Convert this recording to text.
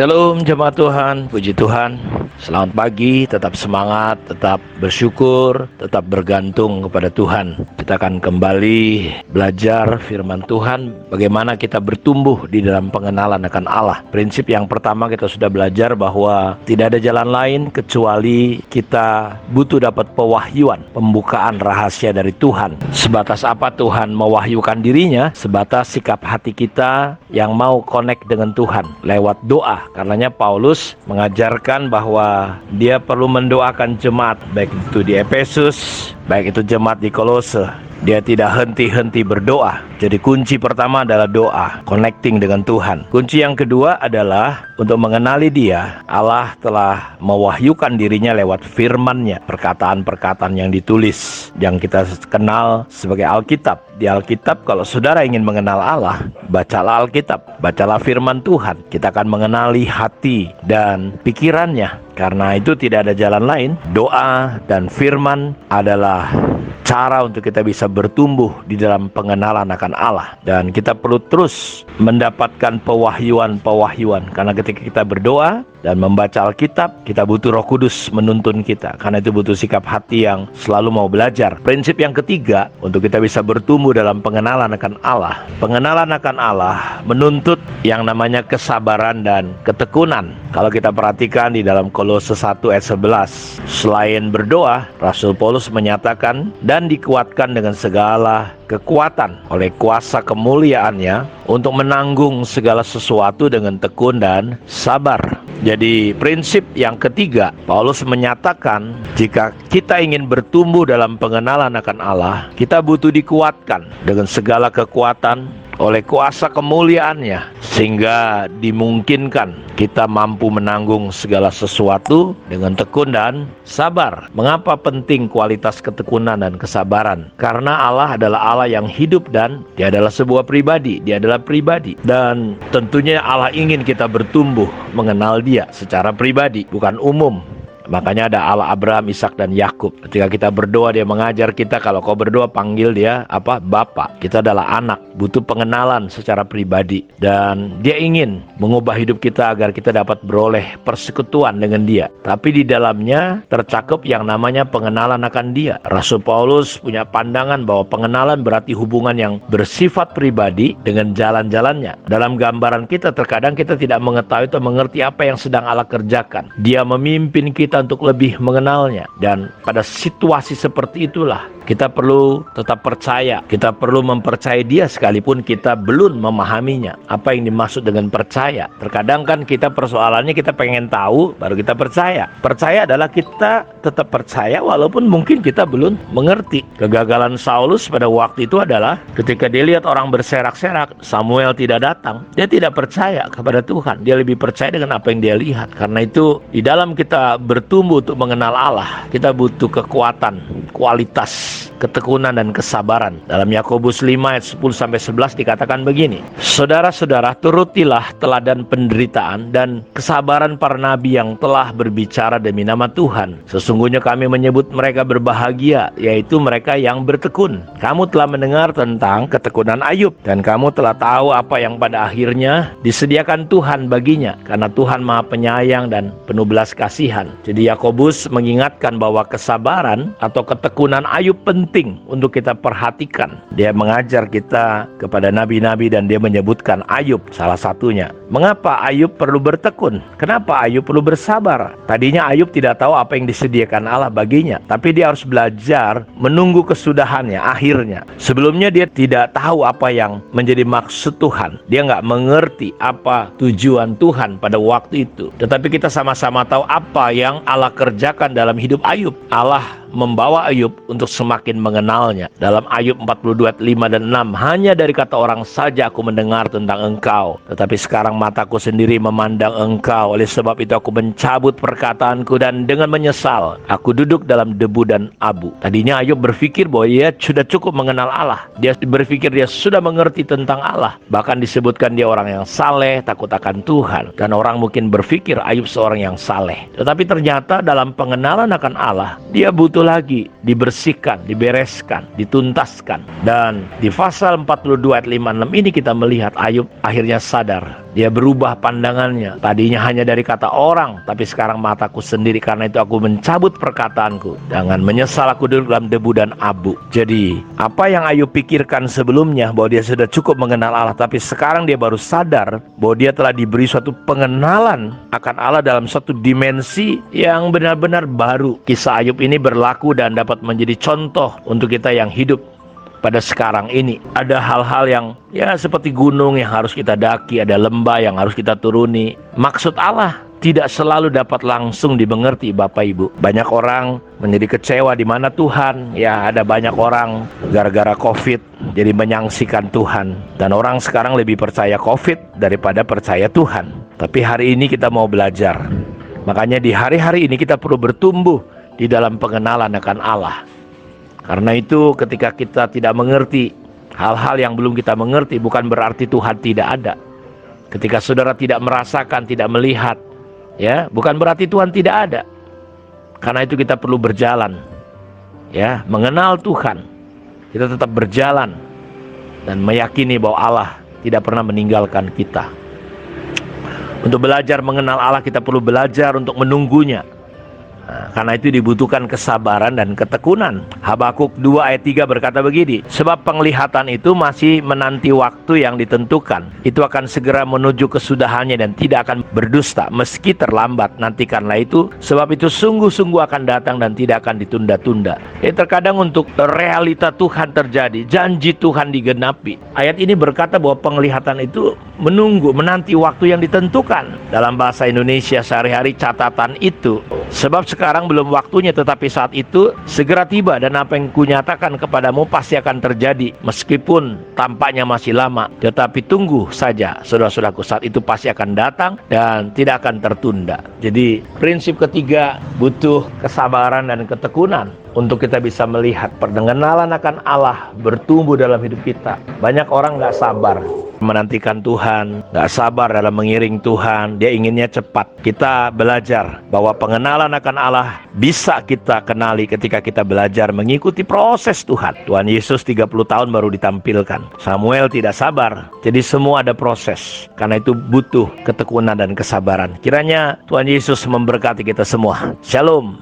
Shalom jemaat Tuhan, puji Tuhan. Selamat pagi, tetap semangat, tetap bersyukur, tetap bergantung kepada Tuhan. Kita akan kembali belajar firman Tuhan, bagaimana kita bertumbuh di dalam pengenalan akan Allah. Prinsip yang pertama kita sudah belajar bahwa tidak ada jalan lain kecuali kita butuh dapat pewahyuan, pembukaan rahasia dari Tuhan. Sebatas apa Tuhan mewahyukan dirinya? Sebatas sikap hati kita yang mau connect dengan Tuhan lewat doa. Karenanya Paulus mengajarkan bahwa dia perlu mendoakan jemaat, baik itu di Efesus, baik itu jemaat di Kolose. Dia tidak henti-henti berdoa. Jadi kunci pertama adalah doa, connecting dengan Tuhan. Kunci yang kedua adalah untuk mengenali Dia. Allah telah mewahyukan dirinya lewat firman-Nya, perkataan-perkataan yang ditulis, yang kita kenal sebagai Alkitab. Di Alkitab, kalau saudara ingin mengenal Allah, bacalah Alkitab, bacalah firman Tuhan. Kita akan mengenali hati dan pikirannya. Karena itu tidak ada jalan lain. Doa dan firman adalah cara untuk kita bisa bertumbuh di dalam pengenalan akan Allah. Dan kita perlu terus mendapatkan pewahyuan. Karena ketika kita berdoa dan membaca Alkitab, kita butuh Roh Kudus menuntun kita. Karena itu butuh sikap hati yang selalu mau belajar. Prinsip yang ketiga, untuk kita bisa bertumbuh dalam pengenalan akan Allah. Pengenalan akan Allah menuntut yang namanya kesabaran dan ketekunan. Kalau kita perhatikan di dalam Kolose 1 ayat 11, selain berdoa, Rasul Paulus menyatakan, dan dikuatkan dengan segala kekuatan oleh kuasa kemuliaannya untuk menanggung segala sesuatu dengan tekun dan sabar. Jadi prinsip yang ketiga, Paulus menyatakan jika kita ingin bertumbuh dalam pengenalan akan Allah, kita butuh dikuatkan dengan segala kekuatan oleh kuasa kemuliaannya, sehingga dimungkinkan kita mampu menanggung segala sesuatu dengan tekun dan sabar. Mengapa penting kualitas ketekunan dan kesabaran? Karena Allah adalah Allah yang hidup dan Dia adalah sebuah pribadi. Dia adalah pribadi. Dan tentunya Allah ingin kita bertumbuh mengenal Dia secara pribadi, bukan umum. Makanya ada Allah Abraham, Ishak dan Yakub. Ketika kita berdoa, Dia mengajar kita, kalau kau berdoa panggil Dia Bapa. Kita adalah anak, butuh pengenalan secara pribadi. Dan Dia ingin mengubah hidup kita agar kita dapat beroleh persekutuan dengan Dia. Tapi di dalamnya tercakup yang namanya pengenalan akan Dia. Rasul Paulus punya pandangan bahwa pengenalan berarti hubungan yang bersifat pribadi dengan jalan-jalannya. Dalam gambaran kita, terkadang kita tidak mengetahui atau mengerti apa yang sedang Allah kerjakan. Dia memimpin kita untuk lebih mengenalnya. Dan pada situasi seperti itulah kita perlu tetap percaya. Kita perlu mempercayai Dia sekalipun kita belum memahaminya. Apa yang dimaksud dengan percaya? Terkadang kan kita persoalannya kita pengen tahu baru kita percaya. Percaya adalah kita tetap percaya walaupun mungkin kita belum mengerti. Kegagalan Saulus pada waktu itu adalah ketika dia lihat orang berserak-serak, Samuel tidak datang, dia tidak percaya kepada Tuhan. Dia lebih percaya dengan apa yang dia lihat. Karena itu di dalam kita bertumbuh untuk mengenal Allah, kita butuh kekuatan, kualitas, ketekunan dan kesabaran. Dalam Yakobus 5 ayat 10-11 dikatakan begini, saudara-saudara, turutilah teladan penderitaan dan kesabaran para nabi yang telah berbicara demi nama Tuhan. Sesungguhnya kami menyebut mereka berbahagia, yaitu mereka yang bertekun. Kamu telah mendengar tentang ketekunan Ayub, dan kamu telah tahu apa yang pada akhirnya disediakan Tuhan baginya, karena Tuhan Maha Penyayang dan penuh belas kasihan. Jadi Yakobus mengingatkan bahwa kesabaran atau ketekunan Ayub penting untuk kita perhatikan. Dia mengajar kita kepada nabi-nabi dan dia menyebutkan Ayub salah satunya. Mengapa Ayub perlu bertekun? Kenapa Ayub perlu bersabar? Tadinya Ayub tidak tahu apa yang disediakan Allah baginya, tapi dia harus belajar menunggu kesudahannya, akhirnya. Sebelumnya dia tidak tahu apa yang menjadi maksud Tuhan. Dia nggak mengerti apa tujuan Tuhan pada waktu itu. Tetapi kita sama-sama tahu apa yang Allah kerjakan dalam hidup Ayub. Allah membawa Ayub untuk semakin mengenalnya. Dalam Ayub 42 ayat 5 dan 6, hanya dari kata orang saja aku mendengar tentang engkau, tetapi sekarang mataku sendiri memandang engkau. Oleh sebab itu aku mencabut perkataanku dan dengan menyesal aku duduk dalam debu dan abu. Tadinya Ayub berpikir bahwa dia sudah cukup mengenal Allah. Dia berpikir dia sudah mengerti tentang Allah. Bahkan disebutkan dia orang yang saleh, takut akan Tuhan. Dan orang mungkin berpikir Ayub seorang yang saleh. Tetapi ternyata dalam pengenalan akan Allah, dia butuh satu lagi, dibersihkan, dibereskan, dituntaskan. Dan di pasal 42 ayat 5-6 ini kita melihat Ayub akhirnya sadar. Dia berubah pandangannya. Tadinya hanya dari kata orang, tapi sekarang mataku sendiri. Karena itu aku mencabut perkataanku. Jangan menyesal aku duduk dalam debu dan abu. Jadi apa yang Ayub pikirkan sebelumnya, bahwa dia sudah cukup mengenal Allah, tapi sekarang dia baru sadar bahwa dia telah diberi suatu pengenalan akan Allah dalam suatu dimensi yang benar-benar baru. Kisah Ayub ini berlaku dan dapat menjadi contoh untuk kita yang hidup pada sekarang ini. Ada hal-hal yang seperti gunung yang harus kita daki, ada lembah yang harus kita turuni. Maksud Allah tidak selalu dapat langsung dimengerti, Bapak Ibu. Banyak orang menjadi kecewa di mana Tuhan. Ada banyak orang gara-gara COVID jadi menyangsikan Tuhan. Dan orang sekarang lebih percaya COVID daripada percaya Tuhan. Tapi hari ini kita mau belajar. Makanya di hari-hari ini kita perlu bertumbuh di dalam pengenalan akan Allah. Karena itu ketika kita tidak mengerti hal-hal yang belum kita mengerti, bukan berarti Tuhan tidak ada. Ketika saudara tidak merasakan, tidak melihat, bukan berarti Tuhan tidak ada. Karena itu kita perlu berjalan, mengenal Tuhan. Kita tetap berjalan dan meyakini bahwa Allah tidak pernah meninggalkan kita. Untuk belajar mengenal Allah, kita perlu belajar untuk menunggunya. Karena itu dibutuhkan kesabaran dan ketekunan. Habakuk 2 ayat 3 berkata begini, sebab penglihatan itu masih menanti waktu yang ditentukan. Itu akan segera menuju kesudahannya dan tidak akan berdusta meski terlambat. Nantikanlah itu, sebab itu sungguh-sungguh akan datang dan tidak akan ditunda-tunda. Terkadang untuk realita Tuhan terjadi, janji Tuhan digenapi. Ayat ini berkata bahwa penglihatan itu menunggu, menanti waktu yang ditentukan. Dalam bahasa Indonesia sehari-hari catatan itu, sebab sekarang belum waktunya, tetapi saat itu segera tiba, dan apa yang kunyatakan kepadamu pasti akan terjadi. Meskipun tampaknya masih lama, tetapi tunggu saja, saudara-saudaraku, saat itu pasti akan datang dan tidak akan tertunda. Jadi prinsip ketiga, butuh kesabaran dan ketekunan untuk kita bisa melihat pengenalan akan Allah bertumbuh dalam hidup kita. Banyak orang gak sabar menantikan Tuhan, gak sabar dalam mengiring Tuhan. Dia inginnya cepat. Kita belajar bahwa pengenalan akan Allah bisa kita kenali ketika kita belajar mengikuti proses Tuhan. Tuhan Yesus 30 tahun baru ditampilkan. Samuel tidak sabar. Jadi semua ada proses. Karena itu butuh ketekunan dan kesabaran. Kiranya Tuhan Yesus memberkati kita semua. Shalom.